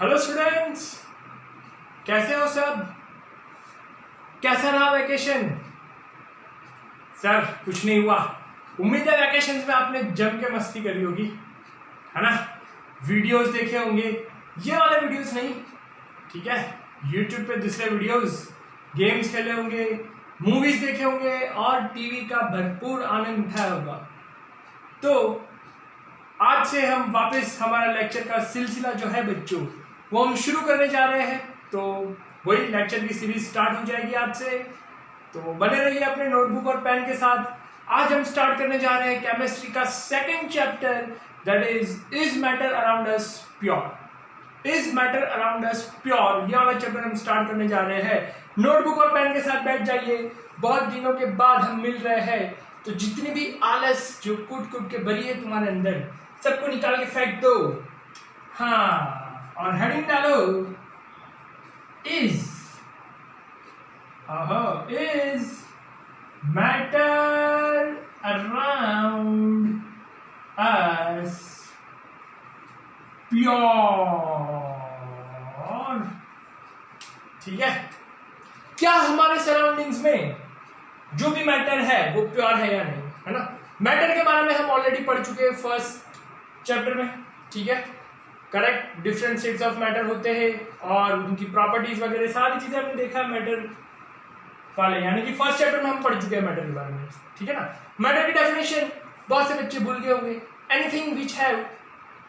Hello students, कैसे हो सब? कैसा रहा वेकेशन? सर कुछ नहीं हुआ। उम्मीद है वेकेशन में आपने जम के मस्ती करी होगी, है ना? वीडियोस देखे होंगे, ये वाले वीडियोस नहीं, ठीक है? यूट्यूब पे दूसरे वीडियोस, गेम्स खेले होंगे, मूवीज देखे होंगे और टीवी का भरपूर आनंद उठाया होगा। तो आज से हम वापस हमारा लेक्चर का सिलसिला जो है बच्चों, वो हम शुरू करने जा रहे हैं। तो वही लेक्चर की सीरीज स्टार्ट हो जाएगी आज से, तो बने रहिए अपने नोटबुक और पेन के साथ। आज हम स्टार्ट करने जा रहे हैं केमिस्ट्री का second chapter, that is matter around us pure. Is matter around us pure, ये वाला चैप्टर हम स्टार्ट करने जा रहे हैं। नोटबुक और पेन के साथ बैठ जाइए, बहुत दिनों के बाद हम मिल रहे हैं, तो जितनी भी आलस जो कूट कूट के भरी है तुम्हारे अंदर, सबको निकाल के फेंक दो। हाँ, और हेडिंग डालो is matter around us pure. ठीक है, क्या हमारे सराउंडिंग्स में जो भी मैटर है वो प्योर है या नहीं, है ना? मैटर के बारे में हम ऑलरेडी पढ़ चुके हैं फर्स्ट चैप्टर में, ठीक है? Correct, different states of matter होते हैं और उनकी प्रॉपर्टीज वगैरह सारी चीजें हमने देखा है मैटर वाले, यानी कि फर्स्ट चैप्टर में हम पढ़ चुके हैं मैटर के बारे में, ठीक है ना? मैटर की डेफिनेशन बहुत से बच्चे भूल गए होंगे। Anything which have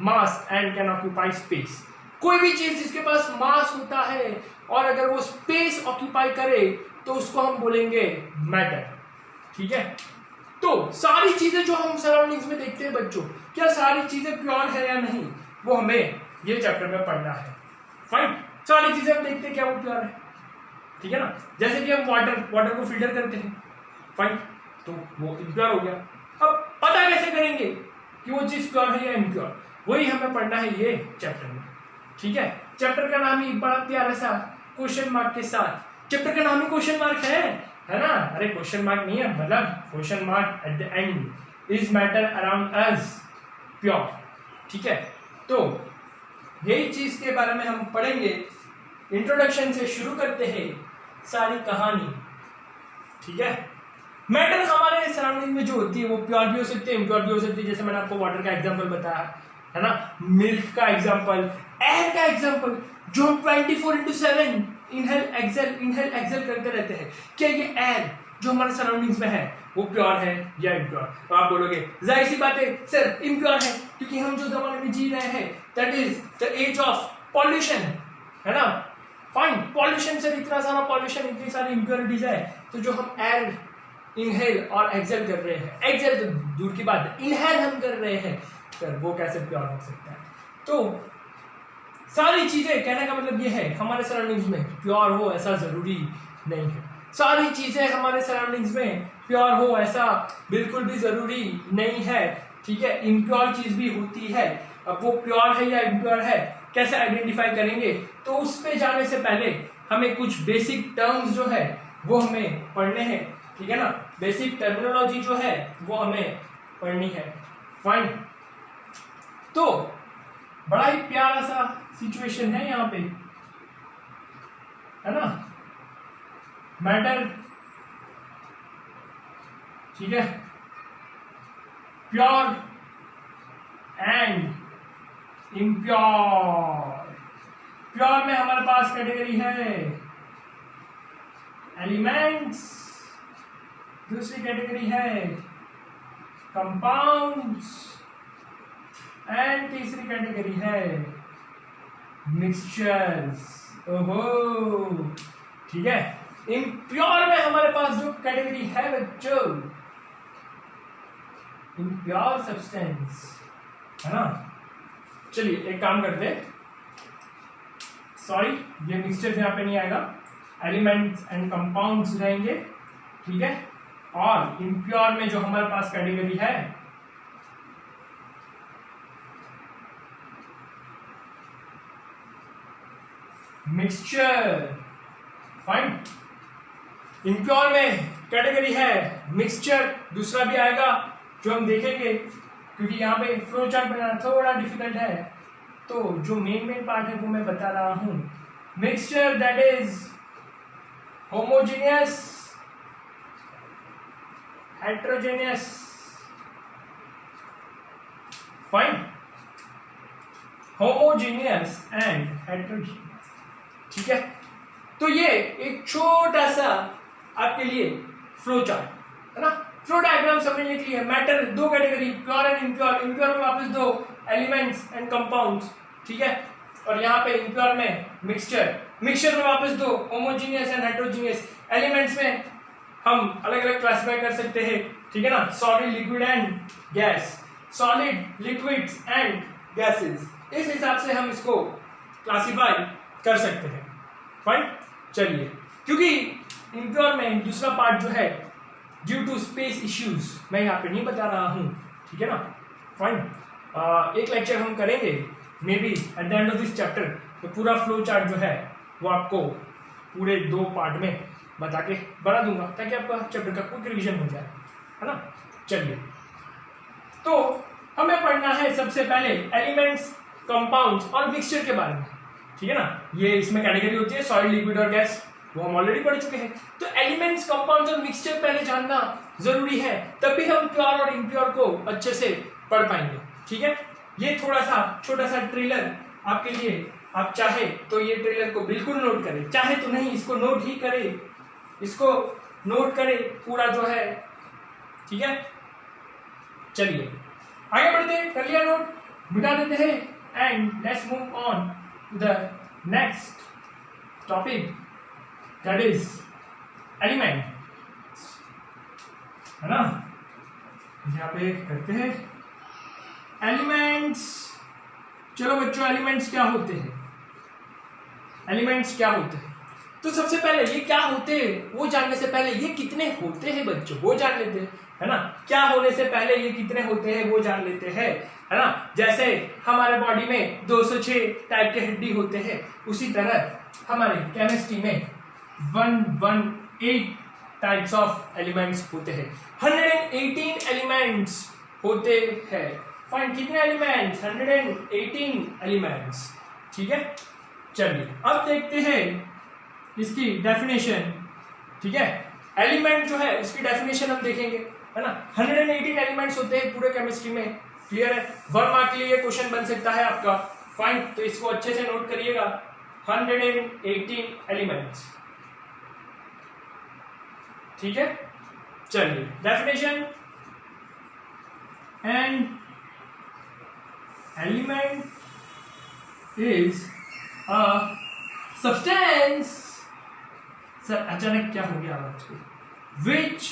mass and can occupy space, कोई भी चीज जिसके पास मास होता है और अगर वो स्पेस ऑक्यूपाई करे तो उसको हम बोलेंगे मैटर, ठीक है? तो सारी चीजें जो हम सराउंडिंग्स में देखते हैं बच्चों, क्या सारी चीजें प्योर है या नहीं, वो हमें ये चैप्टर में पढ़ना है। फाइन, सारी चीजें हम देखते हैं क्या वो प्योर है, ठीक है ना? जैसे कि हम वाटर को फिल्टर करते हैं, फाइन, तो वो इम्प्योर हो गया। अब पता कैसे करेंगे कि वो चीज प्योर है या इम्प्योर, वही हमें पढ़ना है ये चैप्टर में, ठीक है? चैप्टर का नाम ही बड़ा प्यारा सा क्वेश्चन मार्क के साथ, चैप्टर का नाम ही क्वेश्चन मार्क है ना? अरे क्वेश्चन मार्क नहीं है, मतलब question mark at the end, is matter around us pure, ठीक है? तो यही चीज के बारे में हम पढ़ेंगे। इंट्रोडक्शन से शुरू करते हैं सारी कहानी, ठीक है? मैटर हमारे सराउंडिंग में जो होती है वो प्योर भी हो सकती है, इम्प्योर भी हो सकती है। जैसे मैंने आपको वाटर का एग्जांपल बताया, है ना? मिल्क का एग्जांपल, एयर का एग्जांपल, जो हम 24/7 इनहेल एक्सेल करते रहते हैं, क्या ये एयर जो हमारे सराउंडिंग्स में है वो प्योर है या इम्प्योर? तो आप बोलोगे जाहिर सी बात है सर इम्प्योर है, क्योंकि हम जो जमाने में जी रहे हैं that is the age of pollution, है ना? फाइन, पॉल्यूशन से इतना सारा पॉल्यूशन, इतनी सारी इम्प्योरिटीज है, तो जो हम एयर इनहेल और एक्सेल कर रहे हैं, एक्सेल तो दूर की बात है, इनहेल हम कर रहे हैं, सर वो कैसे प्योर हो सकता है? तो सारी चीजें, कहने का मतलब ये है हमारे सराउंडिंग्स में प्योर हो ऐसा जरूरी नहीं है। सारी चीजें हमारे सराउंडिंग्स में प्योर हो ऐसा बिल्कुल भी जरूरी नहीं है, ठीक है? इम्प्योर चीज भी होती है। अब वो प्योर है या इम्प्योर है कैसे आइडेंटिफाई करेंगे, तो उस पे जाने से पहले हमें कुछ बेसिक टर्म्स जो है वो हमें पढ़ने हैं, ठीक है ना? बेसिक टर्मिनोलॉजी जो है वो हमें पढ़नी है। फाइन, तो बड़ा ही प्यारा सा सिचुएशन है यहाँ पे, है ना? मैटर, ठीक है, प्योर एंड इम्प्योर। प्योर में हमारे पास कैटेगरी है एलिमेंट्स, दूसरी कैटेगरी है कंपाउंड्स एंड तीसरी कैटेगरी है मिक्सचर्स। ओहो, ठीक है? इम्प्योर में हमारे पास जो कैटेगरी है बच्चों, इम्प्योर सब्सटेंस, है ना? चलिए एक काम करते हैं, सॉरी ये मिक्सचर यहाँ पे नहीं आएगा, एलिमेंट्स एंड कंपाउंड्स रहेंगे, ठीक है? और इम्प्योर में जो हमारे पास कैटेगरी है मिक्सचर। फाइन, इम्प्योर में कैटेगरी है मिक्सचर, दूसरा भी आएगा जो हम देखेंगे, क्योंकि यहाँ पे फ्लो चार्ट बनाना थोड़ा डिफिकल्ट है, तो जो मेन पार्ट है वो मैं बता रहा हूं। Mixture that is homogeneous, heterogeneous, fine, homogeneous and heterogeneous, ठीक है। तो ये एक छोटा सा आपके लिए फ्लो चार्ट है ना, फ्लो डायग्राम समझने के लिए। मैटर दो category, pure and impure. Impure में वापस दो एलिमेंट्स एंड कंपाउंड्स, ठीक है। और यहाँ पे इम्प्योर में मिक्सचर, मिक्सचर में वापस दो होमोजीनियस एंड हेट्रोजीनियस। एलिमेंट्स में हम अलग अलग क्लासिफाई कर सकते हैं, ठीक है ना, solid, liquid and gas, solid, liquids and gases. इस हिसाब से हम इसको क्लासिफाई कर सकते हैं, फाइन। चलिए, क्योंकि इम्प्योर में दूसरा पार्ट जो है ड्यू टू स्पेस इश्यूज मैं यहाँ पे नहीं बता रहा हूँ, ठीक है ना, फाइन। एक लेक्चर हम करेंगे may be at the end of this chapter, तो पूरा फ्लो चार्ट जो है वो आपको पूरे 2 पार्ट में बता के बना दूंगा, ताकि आपका चैप्टर का क्विक रिवीजन हो जाए, है ना। चलिए, तो हमें पढ़ना है सबसे पहले एलिमेंट्स, कंपाउंड्स और मिक्सचर के बारे में, ठीक है ना। ये इसमें कैटेगरी होती है सॉलिड, लिक्विड और गैस, वो हम ऑलरेडी पढ़ चुके हैं। तो एलिमेंट्स, कंपाउंड्स और मिक्सचर पहले जानना जरूरी है, तभी हम प्योर और इम्प्योर को अच्छे से पढ़ पाएंगे, ठीक है। ये थोड़ा सा छोटा सा ट्रेलर आपके लिए, आप चाहे तो ये ट्रेलर को बिल्कुल नोट करें, चाहे तो नहीं इसको नोट ही करें, इसको नोट करें पूरा जो है, ठीक है। चलिए आगे बढ़ते हैं, कर लिया नोट, मिटा देते हैं and let's move on to the next topic that is element, है ना। यहाँ पे करते हैं एलिमेंट्स। चलो बच्चों, एलिमेंट्स क्या होते हैं, एलिमेंट्स क्या होते हैं। तो सबसे पहले ये क्या होते हैं वो जानने से पहले ये कितने होते हैं बच्चों वो जान लेते हैं, है ना। क्या होने से पहले ये कितने होते हैं वो जान लेते हैं, है ना। जैसे हमारे बॉडी में 206 टाइप के हड्डी होते हैं, उसी तरह हमारे केमिस्ट्री में 118 टाइप्स ऑफ एलिमेंट्स होते हैं, 118 एलिमेंट्स होते हैं। फाइन, कितने एलिमेंट्स, 118 एलिमेंट्स, ठीक है। चलिए अब देखते हैं इसकी डेफिनेशन, ठीक है। एलिमेंट जो है उसकी डेफिनेशन हम देखेंगे, है ना। 118 एलिमेंट्स होते हैं पूरे केमिस्ट्री में, क्लियर है। 1 मार्क के लिए ये क्वेश्चन बन सकता है आपका, फाइन। तो इसको अच्छे से नोट करिएगा, 118 एलिमेंट्स, ठीक है। चलिए definition, and element is a substance, sir अचानक क्या हो गया आवाज को, which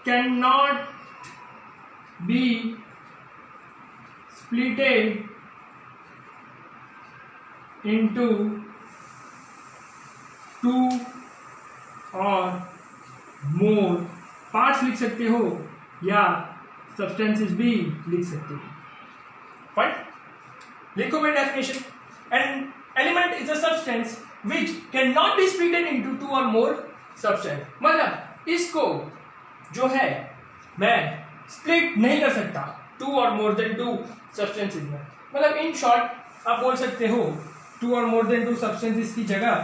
can not be splitted into 2 और मोर पार्ट्स लिख सकते हो या सब्सटेंसेस भी लिख सकते हो, फाइन। लिखो मेरी definition, an element is a substance which can not be splitted into 2 और मोर सब्सटेंस। मतलब इसको जो है मैं स्प्लिट नहीं कर सकता 2 और मोर देन 2 सब्सटेंसेस में। मतलब इन शॉर्ट आप बोल सकते हो 2 और मोर देन 2 सब्सटेंसेस की जगह,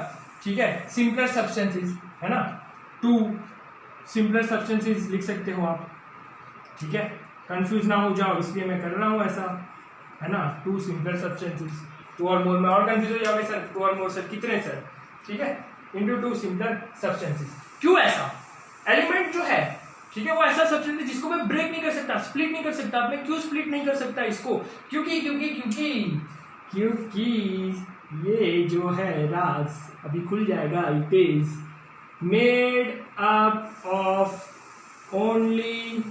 ठीक है, सिंपलर सब्सटेंसेस, है ना, 2 सिंपलर सब्सटेंसेस लिख सकते हो आप, ठीक है। कंफ्यूज ना हो जाओ इसलिए मैं कर रहा हूं ऐसा, है ना। 2 सिंपलर सब्सटेंसेस, 2 और मोर में और कंफ्यूज हो जाओगे सर, 2 और मोर सर कितने सर, ठीक है, इंटू 2 सिंपलर सब्सटेंसेस। क्यों ऐसा, एलिमेंट जो है, ठीक है, वो ऐसा सब्सटेंस है जिसको मैं ब्रेक नहीं कर सकता, स्प्लिट नहीं कर सकता। मैं क्यों स्प्लिट नहीं कर सकता इसको, क्योंकि क्योंकि क्योंकि क्योंकि ये जो है राज अभी खुल जाएगा, it is made up of only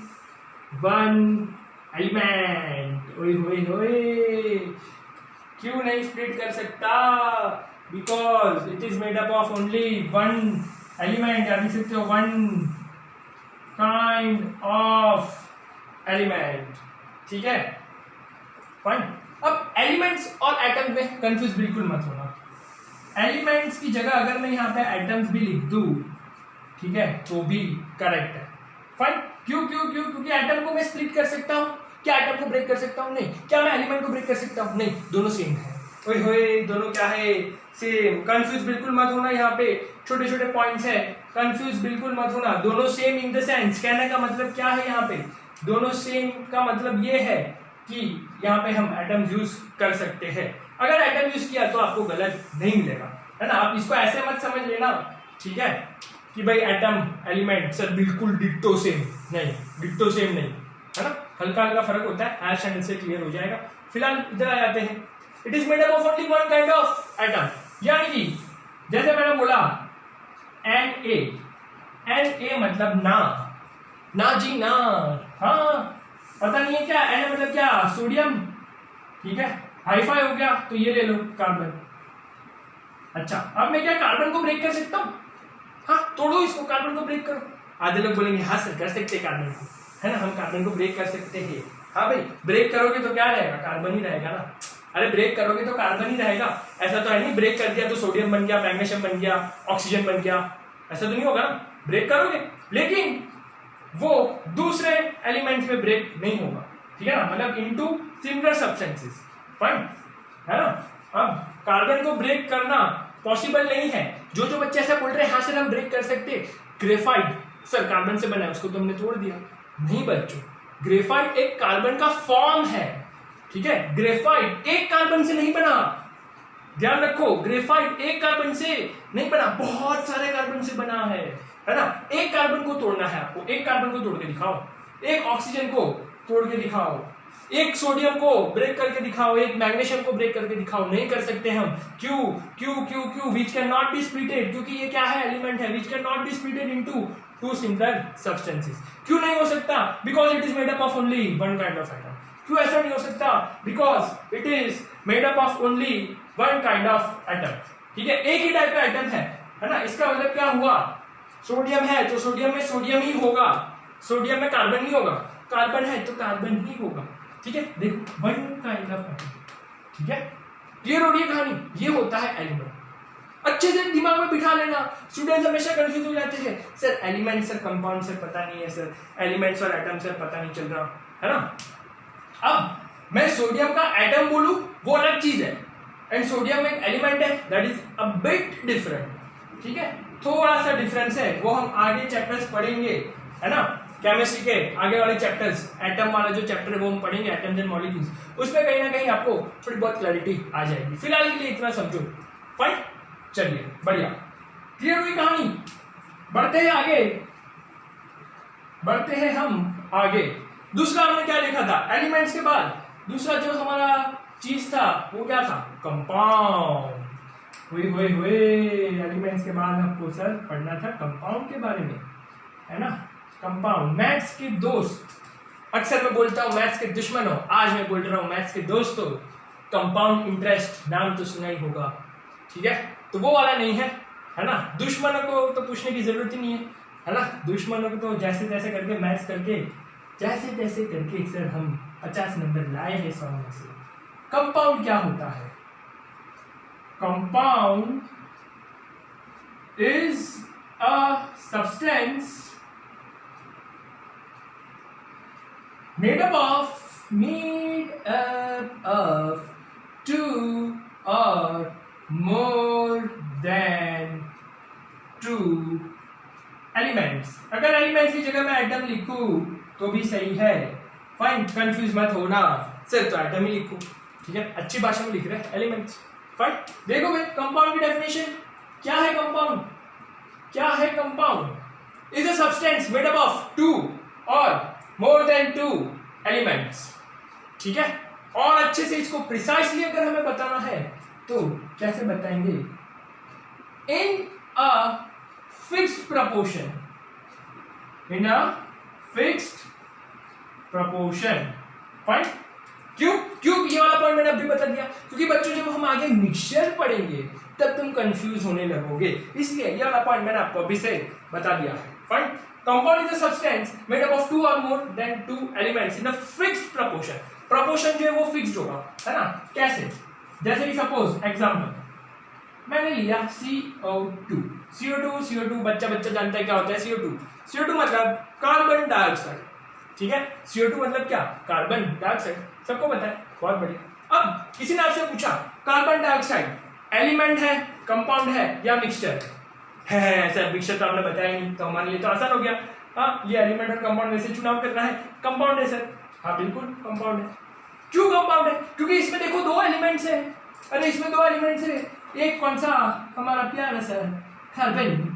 1 element. ओए होए होए, क्यों नहीं स्प्लिट कर सकता, because it is made up of only 1 element, या लिख सकते हो 1 काइंड ऑफ एलिमेंट, ठीक है, फाइन। अब एलिमेंट्स और एटम में कंफ्यूज बिल्कुल मत होना। एलिमेंट्स की जगह अगर मैं यहाँ पे एटम्स भी लिख दूं, ठीक है, तो भी करेक्ट है, फाइन। क्यों क्यों क्यों, क्योंकि एटम को मैं स्प्लिट कर सकता हूं, क्या एटम को ब्रेक कर सकता हूँ? नहीं। क्या मैं एलिमेंट को ब्रेक कर सकता हूँ? नहीं। दोनों सेम है। ओए होए, दोनों क्या है? सेम। कंफ्यूज बिल्कुल मत होना, यहाँ पे छोटे छोटे पॉइंट्स है, कंफ्यूज बिल्कुल मत होना। दोनों सेम इन द सेंस, कहने का मतलब क्या है यहाँ पे? दोनों सेम का मतलब ये है कि यहाँ पे हम एटम यूज कर सकते हैं। अगर एटम यूज किया तो आपको गलत नहीं मिलेगा, है ना। आप इसको ऐसे मत समझ लेना, ठीक है, कि भाई एटम एलिमेंट सर बिल्कुल डिट्टो सेम, नहीं, डिट्टो सेम नहीं, है ना। हल्का हल्का फर्क होता है, एश एंड से क्लियर हो जाएगा। फिलहाल इधर आ जाते हैं। It is made up of only one kind of atom, यानी कि जैसे मैंने बोला Na मतलब ना जी ना, हाँ पता नहीं है क्या Na मतलब क्या? सोडियम, ठीक है, हाईफाई हो गया तो ये ले लो कार्बन। अच्छा, अब मैं क्या कार्बन को ब्रेक कर सकता हूँ? हाँ, तोड़ो इसको, कार्बन को ब्रेक करो। आधे लोग बोलेंगे हाँ सर कर सकते हैं कार्बन को, है ना, हम कार्बन को ब्रेक कर सकते हैं। हाँ भाई, ब्रेक करोगे तो क्या रहेगा? कार्बन ही रहेगा ना। अरे ब्रेक करोगे तो कार्बन ही रहेगा, ऐसा तो है नहीं ब्रेक कर दिया तो सोडियम बन गया, मैग्नीशियम बन गया, ऑक्सीजन बन गया, ऐसा तो नहीं होगा ना। ब्रेक करोगे, लेकिन वो दूसरे एलिमेंट्स में ब्रेक नहीं होगा, ठीक है ना, मतलब इनटू सिमिलर सब्सटेंसेस, फाइन, है ना। अब कार्बन को ब्रेक करना पॉसिबल नहीं है। जो बच्चे ऐसा बोल रहे हैं हाँ सर हम ब्रेक कर सकते, ग्रेफाइट सर कार्बन से बना है, उसको तो हमने तोड़ दिया। नहीं बच्चों, ग्रेफाइट एक कार्बन का फॉर्म है, ठीक है। ग्रेफाइट एक कार्बन से नहीं बना, ध्यान रखो, ग्रेफाइट एक कार्बन से नहीं बना, बहुत सारे कार्बन से बना है ना। एक कार्बन को तोड़ना है आपको, एक कार्बन को तोड़ के दिखाओ, एक ऑक्सीजन को तोड़ के दिखाओ, एक सोडियम को ब्रेक करके दिखाओ, एक मैग्नीशियम को ब्रेक करके दिखाओ। नहीं कर सकते हम। क्यों? क्यों क्यों क्यों? Which can not be splitted, क्योंकि ये क्या है? एलिमेंट है, which can not be splitted into two similar substances. क्यों नहीं हो सकता? Because it is made up of only one kind of atom. क्यों ऐसा नहीं हो सकता? Because it is made up of only one kind of atom, ठीक है, एक ही टाइप का एटम है ना। इसका मतलब क्या हुआ? सोडियम है तो सोडियम में सोडियम ही होगा, सोडियम में कार्बन नहीं होगा, कार्बन है तो कार्बन ही होगा, ठीक है। देखो, वन काइंड ऑफ एटम, ठीक है, क्लियर हो रही है कहानी? ये होता है एलिमेंट। अच्छे से दिमाग में बिठा लेना। स्टूडेंट्स हमेशा कंफ्यूज हो जाते हैं, sir element sir compound sir पता नहीं है, सर एलिमेंट्स और एटम सर पता नहीं चल रहा, है ना। अब मैं सोडियम का एटम बोलूं वो अलग चीज है, एंड सोडियम एक एलिमेंट है, that is a bit different, ठीक है। थोड़ा सा डिफरेंस है, वो हम आगे चैप्टर्स पढ़ेंगे, है ना, केमिस्ट्री के आगे वाले चैप्टर्स, एटम वाला जो चैप्टर है वो हम पढ़ेंगे, एटम्स एंड मॉलिक्यूल्स, उसमें कहीं ना कहीं आपको थोड़ी बहुत क्लैरिटी आ जाएगी। फिलहाल के लिए इतना समझो, फाइन, चलिए बढ़िया, क्लियर हुई कहानी। बढ़ते हैं आगे, बढ़ते हैं हम आगे। दूसरा हमने क्या लिखा था? एलिमेंट्स के बाद दूसरा जो हमारा चीज था वो क्या था? कंपाउंड। हुए एलिमेंट्स के बाद आपको सर पढ़ना था कंपाउंड के बारे में, है ना। कंपाउंड, मैथ्स के दोस्त, अक्सर मैं बोलता हूँ मैथ्स के दुश्मनों, आज मैं बोल रहा हूँ मैथ्स के दोस्तों, कंपाउंड इंटरेस्ट नाम तो सुना ही होगा, ठीक है। तो वो वाला नहीं है ना। दुश्मनों को तो पूछने की जरूरत ही नहीं है ना। दुश्मनों को तो जैसे तैसे करके मैथ्स करके जैसे तैसे करके सर हम 50 नंबर लाए हैं 100 में से। कंपाउंड क्या होता है? Compound is a substance made up of two or more than two elements। अगर एलिमेंट्स की जगह मैं एटम लिखूं तो भी सही है, फाइन, कंफ्यूज मत होना, सिर्फ तो एटम ही लिखूं, ठीक है, अच्छी भाषा में लिख रहे हैं एलिमेंट्स, फाइन। देखो भाई, कंपाउंड की डेफिनेशन क्या है? कंपाउंड क्या है? Compound is a substance made up of two और मोर देन टू एलिमेंट्स, ठीक है। और अच्छे से इसको प्रिसाइसली अगर हमें बताना है तो कैसे बताएंगे? In a fixed proportion, in a fixed proportion, fine. क्यों क्यों ये वाला पॉइंट मैंने अभी बता दिया, क्योंकि बच्चों जब हम आगे मिक्सचर पढ़ेंगे तब तुम कंफ्यूज होने लगोगे, इसलिए ये वाला पॉइंट मैंने आपको अभी से बता दिया है, fine. Compound is a substance made up of two or more than two elements in a fixed proportion। Proportion जो है वो fixed होगा, है ना। कैसे? जैसे कि सपोज एग्जाम्पल मैंने लिया CO2 बच्चा जानता है क्या होता है CO2 मतलब कार्बन डाइऑक्साइड, ठीक है। CO2 मतलब क्या? कार्बन डाइऑक्साइड, सबको पता है, बहुत बढ़िया। अब किसी ने आपसे पूछा कार्बन डाइऑक्साइड एलिमेंट है, कंपाउंड है या मिक्सचर है? सर मिक्सचर तो आपने बताया नहीं, तो हमारे लिए तो आसान हो गया। हाँ, ये एलिमेंट और कंपाउंड में से चुनाव करना है, कंपाउंड है सर। हाँ बिल्कुल कंपाउंड है। क्यों कंपाउंड है? क्योंकि इसमें देखो दो एलिमेंट्स है। अरे इसमें दो एलिमेंट्स है, एक कौन सा? हमारा प्यारा सर कार्बन,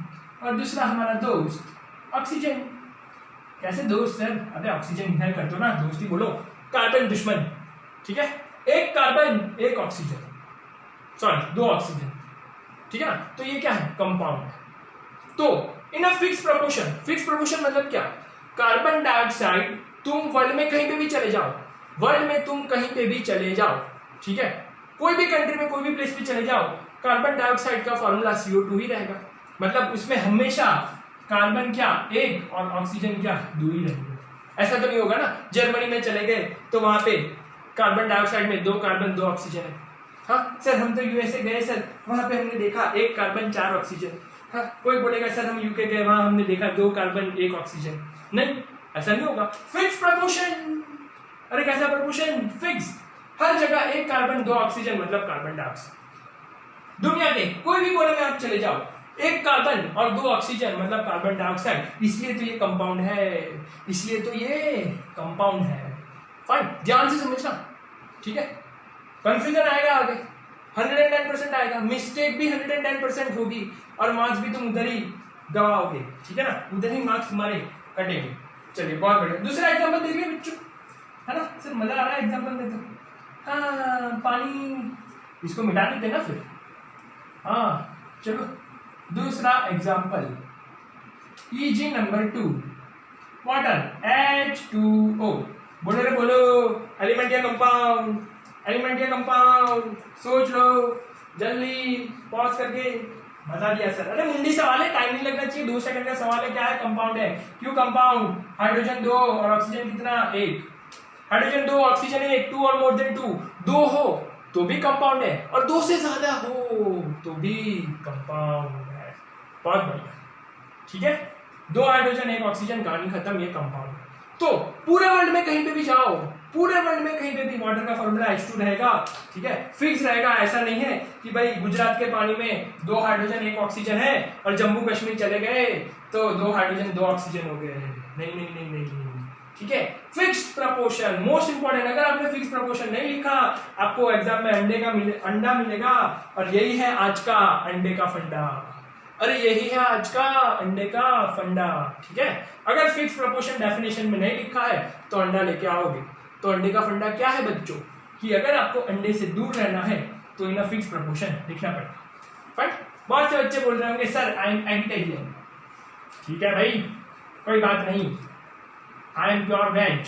और दूसरा हमारा दोस्त ऑक्सीजन। कैसे दोस्त सर? अरे ऑक्सीजन इनहेल कर दो ना, दोस्त ही बोलो। कार्बन दुश्मन, ठीक है। एक कार्बन एक ऑक्सीजन, सॉरी दो ऑक्सीजन, ठीक है ना। तो ये क्या है? कंपाउंड है। तो in a fix proportion, fix proportion मतलब क्या? कार्बन डाइऑक्साइड तुम वर्ल्ड में कहीं पे भी चले जाओ, वर्ल्ड में तुम कहीं पे भी चले जाओ, ठीक है, कोई भी कंट्री में कोई भी प्लेस पे चले जाओ, कार्बन डाइऑक्साइड का फॉर्मूला CO2 ही रहेगा। मतलब उसमें हमेशा कार्बन क्या एक और ऑक्सीजन क्या दो ही रहेंगे। ऐसा तो नहीं होगा ना, जर्मनी में चले गए तो वहां पे कार्बन डाइऑक्साइड में दो कार्बन दो ऑक्सीजन है। हाँ सर हम तो USA गए सर, वहां पे हमने देखा एक कार्बन चार ऑक्सीजन। हाँ कोई बोलेगा सर हम UK गए, वहां हमने देखा दो कार्बन एक ऑक्सीजन। नहीं, ऐसा नहीं होगा। Fix proportion. अरे कैसा प्रोपोर्शन? फिक्स। हर जगह एक कार्बन दो ऑक्सीजन मतलब कार्बन डाइऑक्साइड। दुनिया के कोई भी कोने में आप चले जाओ, एक कार्बन और दो ऑक्सीजन मतलब कार्बन डाइऑक्साइड। इसलिए तो ये कंपाउंड है, इसलिए तो ये कंपाउंड है। फाइन, ध्यान से समझना, ठीक है। कंफ्यूजन आएगा आगे, 110% आएगा, मिस्टेक भी 110% होगी, और मार्क्स भी तुम उधर ही गवाओगे, ठीक है ना, उधर ही मार्क्स तुम्हारे कटेंगे। चलिए बहुत बढ़िया। दूसरा एग्जाम्पल देखिए बच्चों, है ना सर, मजा आ रहा है एग्जाम्पल में तो। हाँ पानी, इसको मिटा देते ना फिर। हाँ चलो दूसरा example, EG number 2, water H2O। बोलो रे बोलो, एलिमेंट या कंपाउंड? एलिमेंट या कंपाउंड? सोच लो जल्दी, पॉज करके बता दिया सर। अरे मुंडी सवाल है, टाइम नहीं लगना चाहिए, 2 सेकंड का सवाल है। क्या है? कंपाउंड है। क्यों कंपाउंड? हाइड्रोजन 2 और ऑक्सीजन कितना? 1। हाइड्रोजन 2 ऑक्सीजन 1, 2 और मोर देन 2, 2 हो तो भी कंपाउंड है, और 2 से ज्यादा हो तो भी कंपाउंड है। बहुत बढ़िया, ठीक है। 2 हाइड्रोजन 1 ऑक्सीजन, कहानी खत्म, ये कंपाउंड है। तो पूरे वर्ल्ड में कहीं पे भी जाओ, पूरे वर्ल्ड में कहीं पे भी वाटर का फॉर्मूला H2 रहेगा, ठीक है, फिक्स रहेगा। ऐसा नहीं है कि भाई गुजरात के पानी में 2 हाइड्रोजन 1 ऑक्सीजन है और जम्मू कश्मीर चले गए तो 2 हाइड्रोजन 2 ऑक्सीजन हो गए। नहीं नहीं नहीं नहीं, नहीं। ठीक है, फिक्स्ड प्रपोर्शन मोस्ट इंपॉर्टेंट। अगर आपने फिक्स प्रपोर्शन नहीं लिखा, आपको एग्जाम में अंडा मिलेगा, और यही है आज का अंडे का फंडा। अरे यही है आज का अंडे का फंडा, ठीक है। अगर फिक्स प्रपोर्शन डेफिनेशन में नहीं लिखा है तो अंडा लेके आओगे। तो अंडे का फंडा क्या है बच्चों, कि अगर आपको अंडे से दूर रहना है तो इन फिक्स प्रपोर्शन लिखना पड़ेगा। फाइन। बहुत से बच्चे बोल रहे होंगे सर आई एम एगिटेरियन। ठीक है भाई, कोई बात नहीं, आई एम प्योर वेज।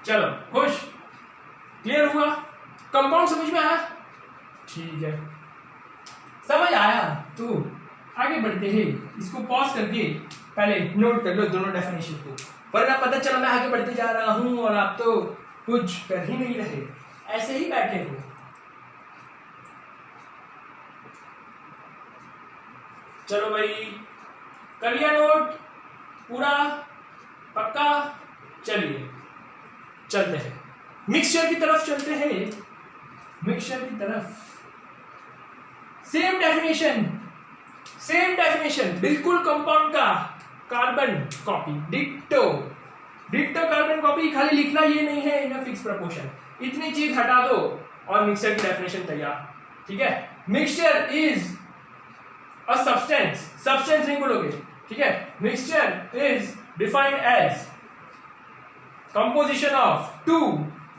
चलो खुश, क्लियर हुआ? कंपाउंड समझ में आया? ठीक है, समझ आया तो आगे बढ़ते हैं। इसको पॉज करके पहले नोट कर लो दोनों डेफिनेशन को, वरना पता चला मैं आगे बढ़ते जा रहा हूं और आप तो कुछ कर ही नहीं रहे, ऐसे ही बैठे हो। चलो भाई, कर लिया नोट पूरा? पक्का? चलिए चलते हैं मिक्सचर की तरफ, चलते हैं मिक्सचर की तरफ। सेम डेफिनेशन, सेम डेफिनेशन, बिल्कुल कंपाउंड का carbon copy, ditto ditto carbon copy. खाली लिखना ये नहीं है इन फिक्स प्रपोर्शन, इतनी चीज हटा दो और मिक्सचर की डेफिनेशन तैयार। ठीक है, mixture is a substance, substance नहीं बोलोगे, ठीक है। Mixture is defined as composition of 2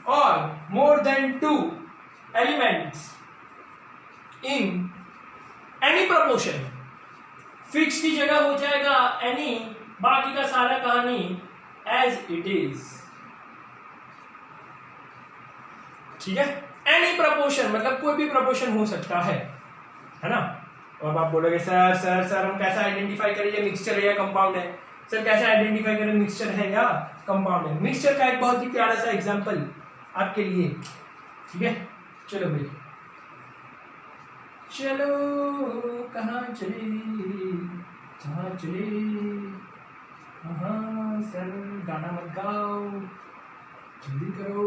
or more than 2 elements in any proportion। Fix की जगह हो जाएगा any, बाकी का सारा कहानी as it is। ठीक है, any proportion मतलब कोई भी proportion हो सकता है ना। और आप बोलोगे सर सर सर हम कैसे आइडेंटिफाई करें ये मिक्सचर है या कंपाउंड है? सर कैसे आइडेंटिफाई करें मिक्सचर है या कंपाउंड है? मिक्सचर का एक बहुत ही प्यारा सा एग्जांपल आपके लिए, ठीक है। चलो भाई, चलो कहाँ चले, कहाँ चले, हाँ सर गाना मत गाओ, जल्दी करो।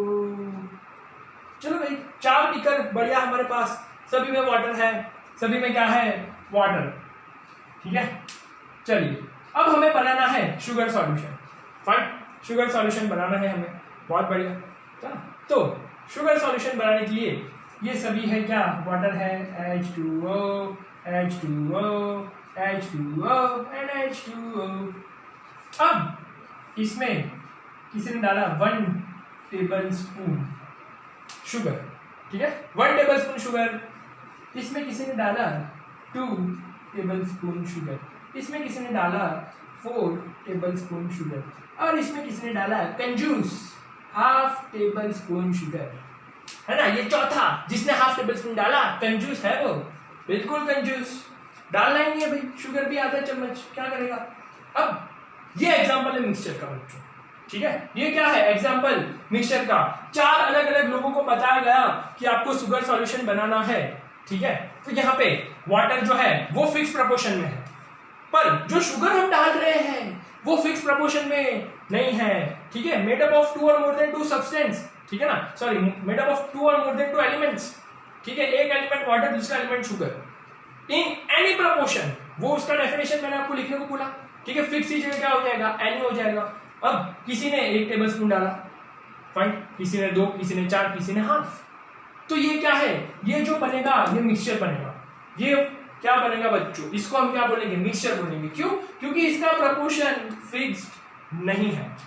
चलो भाई, 4 बीकर बढ़िया हमारे पास, सभी में वाटर है, सभी में क्या है, वाटर। ठीक है, चलिए अब हमें बनाना है sugar solution. Fine, sugar solution बनाना है हमें, बहुत बढ़िया। चलो, तो शुगर सॉल्यूशन बनाने के लिए ये सभी है क्या, वाटर है, H2O, H2O, H2O and H2O। अब इसमें किसी ने डाला 1 टेबल स्पून शुगर, ठीक है, 1 टेबल स्पून शुगर। इसमें किसी ने डाला 2 टेबल स्पून शुगर, इसमें किसी ने डाला 4 टेबल स्पून शुगर, और इसमें किसी ने डाला कंजूस हाफ टेबल स्पून शुगर, है ना। ये चौथा जिसने हाफ टेबल स्पून डाला कंजूस है वो, बिल्कुल कंजूस, डालना ही नहीं है भाई, शुगर भी आधा चम्मच, क्या करेगा। अब ये एग्जांपल है मिक्सचर का बच्चों, ठीक है, ये क्या है, एग्जांपल मिक्सचर का। 4 अलग अलग लोगों को बताया गया कि आपको शुगर सॉल्यूशन बनाना है, ठीक है। तो यहाँ पे वाटर जो है वो फिक्स प्रोपोर्शन में है, पर जो शुगर हम डाल रहे हैं वो फिक्स प्रोपोर्शन में नहीं है, ठीक है। मेड अप ऑफ 2 और मोर देन 2 सब्सटेंस, ठीक है ना, सॉरी, मेड अप ऑफ 2 और मोर देन 2 एलिमेंट्स, ठीक है। एक एलिमेंट वाटर, दूसरा element sugar, in any proportion, वो उसका डेफिनेशन मैंने आपको लिखने को बोला, ठीक है। फिक्स ही जगह क्या हो जाएगा, एनी हो जाएगा। अब किसी ने 1 टेबल स्पून डाला, फाइन, किसी ने 2, किसी ने 4, किसी ने हाफ, तो ये क्या है, ये जो बनेगा ये मिक्सचर बनेगा। ये क्या बनेगा बच्चों, इसको हम क्या बोलेंगे, मिक्सचर बोलेंगे। क्यों, क्योंकि इसका प्रपोर्शन फिक्स्ड नहीं है,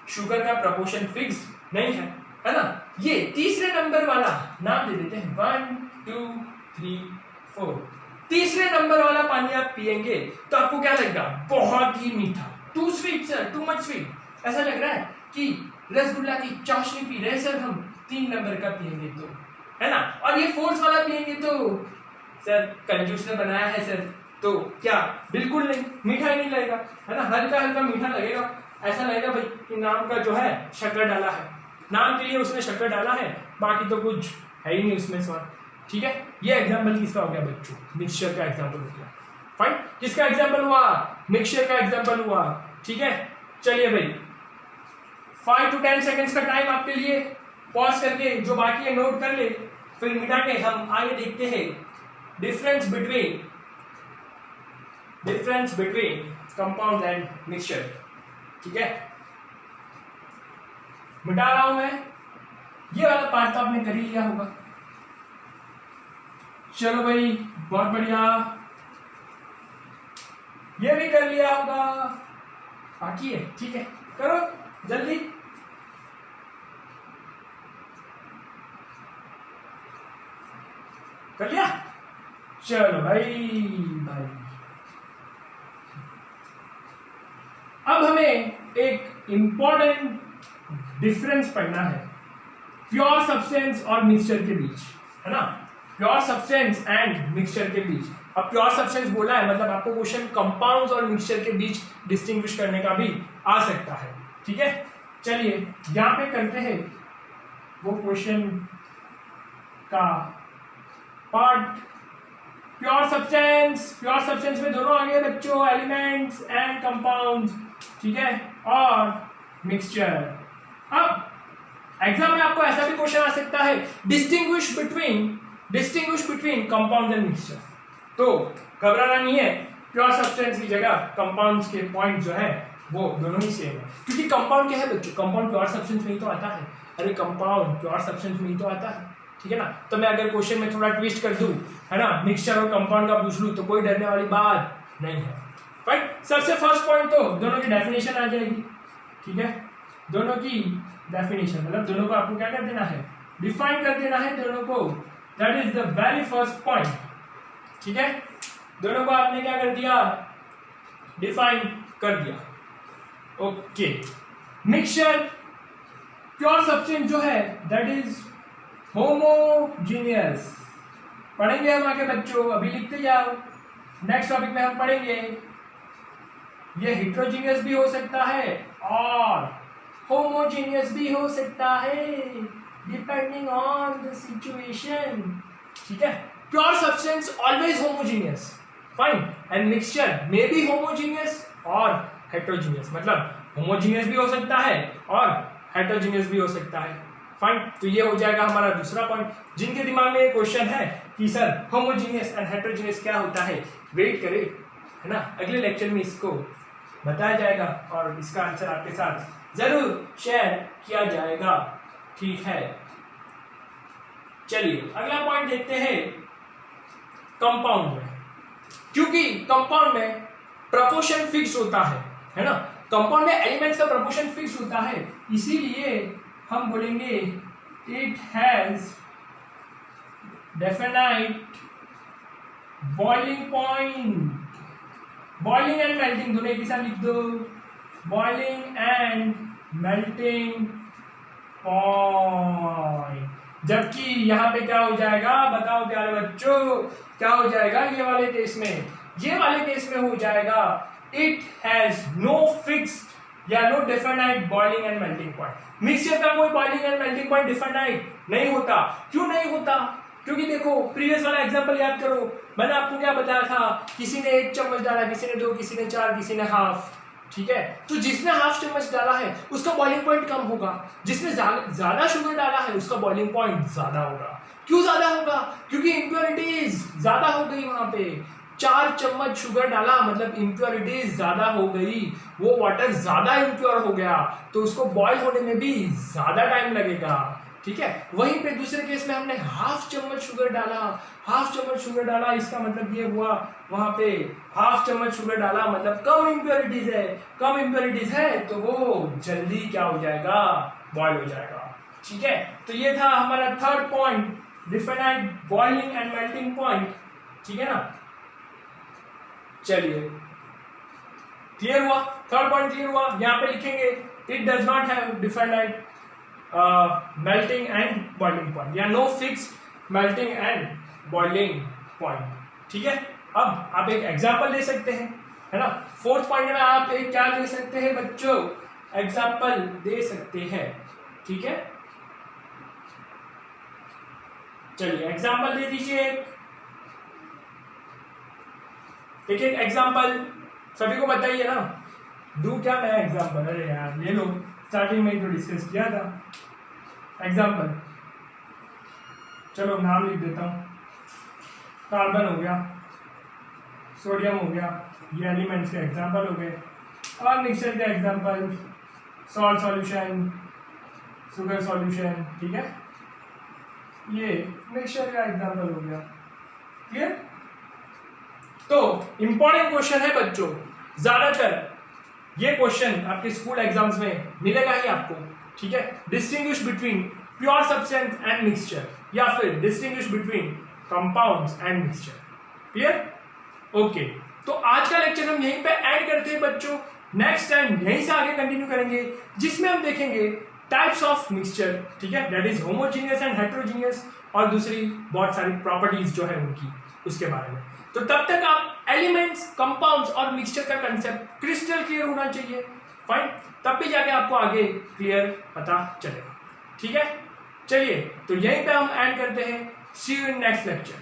शुगर का प्रपोर्शन फिक्स्ड नहीं है ना। ये तीसरे नंबर वाला नाम दे देते हैं 1 2 3 4, तीसरे नंबर वाला पानी आप पिएंगे तो आपको क्या लगेगा, बहुत ही मीठा, too sweet sir, too much sweet, ऐसा लग रहा है कि रसगुल्ला की चाशनी पी रहे सर हम, 3 नंबर का पिएंगे तो, है ना। और ये फोर्स वाला पिएंगे तो सर कंजूस ने बनाया है सर, तो क्या, बिल्कुल नहीं, मीठा ही नहीं लगेगा, है ना, हल्का हल्का मीठा लगेगा, ऐसा लगेगा भाई कि नाम का जो है शक्कर डाला है, नाम के लिए उसने शक्कर डाला है, बाकी तो कुछ है ही नहीं उसमें स्वाद, ठीक है। ये एग्जांपल किसका हो गया बच्चों, मिक्सचर का एग्जांपल हो गया। फाइन, किसका एग्जांपल हुआ, मिक्सचर का एग्जांपल हुआ, ठीक है। चलिए भाई, 5 to 10 सेकेंड्स का टाइम आपके लिए, पॉज करके जो बाकी है नोट कर ले, फिर मिटा के हम आगे देखते हैं difference between compound and mixture, ठीक है। मिटा रहा हूं मैं, ये वाला पार्ट तो आपने कर ही लिया होगा। चलो भाई, बहुत बढ़िया, ये भी कर लिया होगा, बाकी है, ठीक है, करो जल्दी। कर लिया, चलो भाई। अब हमें एक इंपॉर्टेंट डिफरेंस पढ़ना है प्योर सब्सटेंस और मिक्सचर के बीच, है ना, प्योर सब्सटेंस एंड मिक्सचर के बीच। अब प्योर सब्सटेंस बोला है मतलब आपको क्वेश्चन कंपाउंड्स और मिक्सचर के बीच डिस्टिंग्विश करने का भी आ सकता है, ठीक है। चलिए यहां पे करते हैं वो क्वेश्चन का पार्ट। प्योर सब्सटेंस में दोनों आ गए बच्चों, एलिमेंट्स एंड कंपाउंड्स, ठीक है, और मिक्सचर। अब एग्जाम में आपको ऐसा भी क्वेश्चन आ सकता है, distinguish between compound and mixture. तो घबराना नहीं है, प्योर सब्सटेंस की जगह कंपाउंड्स के पॉइंट जो है वो दोनों ही सेम है, क्योंकि कंपाउंड क्या है बच्चों, कंपाउंड प्योर सब्सटेंस में ही तो आता है, अरे कंपाउंड प्योर सब्सटेंस में ही तो आता है, ठीक है ना। तो मैं अगर क्वेश्चन में थोड़ा ट्विस्ट कर दूं, है ना, मिक्सचर और कंपाउंड का पूछ लूं तो कोई डरने वाली बात नहीं है, राइट। सबसे फर्स्ट पॉइंट तो दोनों की डेफिनेशन आ जाएगी, ठीक है, दोनों की डेफिनेशन मतलब दोनों को आपको क्या कर देना है, डिफाइन कर देना है दोनों को, that is the very first point, ठीक है। दोनों को आपने क्या कर दिया, डिफाइन कर दिया, ओके। मिक्सचर प्योर सब्सटेंस जो है दैट इज होमोजीनियस, पढ़ेंगे हम आगे बच्चों, अभी लिखते जाओ, नेक्स्ट टॉपिक में हम पढ़ेंगे ये हेट्रोजीनियस भी हो सकता है और होमोजीनियस भी हो सकता है, डिपेंडिंग ऑन द सिचुएशन, ठीक है। Pure substance always homogeneous, fine, and mixture may be homogeneous और हेट्रोजीनियस, मतलब होमोजीनियस भी हो सकता है और हेट्रोजीनियस भी हो सकता है। फाइन, तो ये हो जाएगा हमारा दूसरा पॉइंट। जिनके दिमाग में ये क्वेश्चन है कि सर होमोजीनियस एंड हेट्रोजीनियस क्या होता है, वेट करें, है ना, अगले लेक्चर में इसको बताया जाएगा और इसका आंसर आपके साथ जरूर शेयर किया जाएगा। ठीक है, चलिए अगला पॉइंट देखते हैं कंपाउंड में। क्योंकि कंपाउंड में प्रपोर्शन फिक्स होता है ना, कंपाउंड में एलिमेंट्स का प्रपोर्शन फिक्स होता है, इसीलिए हम बोलेंगे it has definite boiling point. Boiling and melting दोनों एक ही साथ लिख दो, बॉइलिंग एंड मेल्टिंग पॉइंट। जबकि यहां पे क्या हो जाएगा, बताओ प्यारे बच्चों, क्या हो जाएगा ये वाले केस में, ये वाले केस में हो जाएगा इट हैज नो फिक्स्ड या no definite boiling and melting point. Mixture का कोई boiling and melting point definite नहीं होता। क्यों नहीं होता? क्योंकि देखो प्रीवियस वाला एग्जांपल याद करो, मैंने आपको क्या बताया था, किसी ने 1 चम्मच डाला, किसी ने 2, किसी ने 4, किसी ने हाफ। ठीक है, तो जिसने हाफ चम्मच डाला है उसका बॉइलिंग पॉइंट कम होगा, जिसने ज्यादा शुगर डाला है उसका बॉइलिंग पॉइंट ज्यादा होगा। क्यों ज्यादा होगा? क्योंकि इम्प्योरिटीज ज्यादा हो गई वहां पे। 4 चम्मच शुगर डाला मतलब इम्प्योरिटीज ज्यादा हो गई, वो वाटर ज्यादा इम्प्योर हो गया, तो उसको बॉयल होने में भी ज्यादा टाइम लगेगा। ठीक है, वहीं पे दूसरे केस में हमने हाफ चम्मच शुगर डाला, हाफ चम्मच शुगर डाला, इसका मतलब ये हुआ वहां पे हाफ चम्मच शुगर डाला मतलब कम इम्प्योरिटीज है, कम इम्प्योरिटीज है तो वो जल्दी क्या हो जाएगा, बॉयल हो जाएगा। ठीक है, तो ये था हमारा third point, definite boiling and melting point. ठीक है ना, चलिए क्लियर हुआ, थर्ड पॉइंट क्लियर हुआ। यहां पे लिखेंगे it does not have definite melting and boiling point या no fix melting and boiling point. ठीक है, अब आप एक एग्जांपल ले सकते हैं, है ना। फोर्थ पॉइंट में आप एक क्या ले सकते हैं बच्चों, एग्जांपल दे सकते हैं। ठीक है, चलिए एग्जांपल दे दीजिए। देखिए एग्जांपल सभी को बताइए ना, दूं क्या मैं एग्जांपल, अरे यार ले लो, स्टार्टिंग में ही तो डिस्कस किया था। एग्जांपल, चलो नाम लिख देता हूं, कार्बन हो गया, सोडियम हो गया, ये एलिमेंट्स के एग्जांपल हो गए। और मिक्सचर के example, salt solution, sugar solution. ठीक है, ये मिक्सचर का एग्जांपल हो गया। क्लियर? तो इंपॉर्टेंट क्वेश्चन है बच्चों, ज्यादातर ये क्वेश्चन आपके स्कूल एग्जाम्स में मिलेगा ही आपको। ठीक है, distinguish between pure substance and mixture या फिर distinguish between compounds and mixture. Clear? Okay, तो आज का लेक्चर हम यहीं पे ऐड करते हैं बच्चों। नेक्स्ट टाइम यहीं से आगे कंटिन्यू करेंगे, जिसमें हम देखेंगे टाइप्स ऑफ मिक्सचर। ठीक है, that is homogeneous and heterogeneous, और दूसरी बहुत सारी प्रॉपर्टीज जो है उनकी, उसके बारे में। तो तब तक आप एलिमेंट्स, कंपाउंड्स और मिक्सचर का कंसेप्ट क्रिस्टल क्लियर होना चाहिए। फाइन, तब भी जाके आपको आगे क्लियर पता चलेगा। ठीक है, चलिए तो यहीं पे हम एंड करते हैं। सी यू इन नेक्स्ट लेक्चर।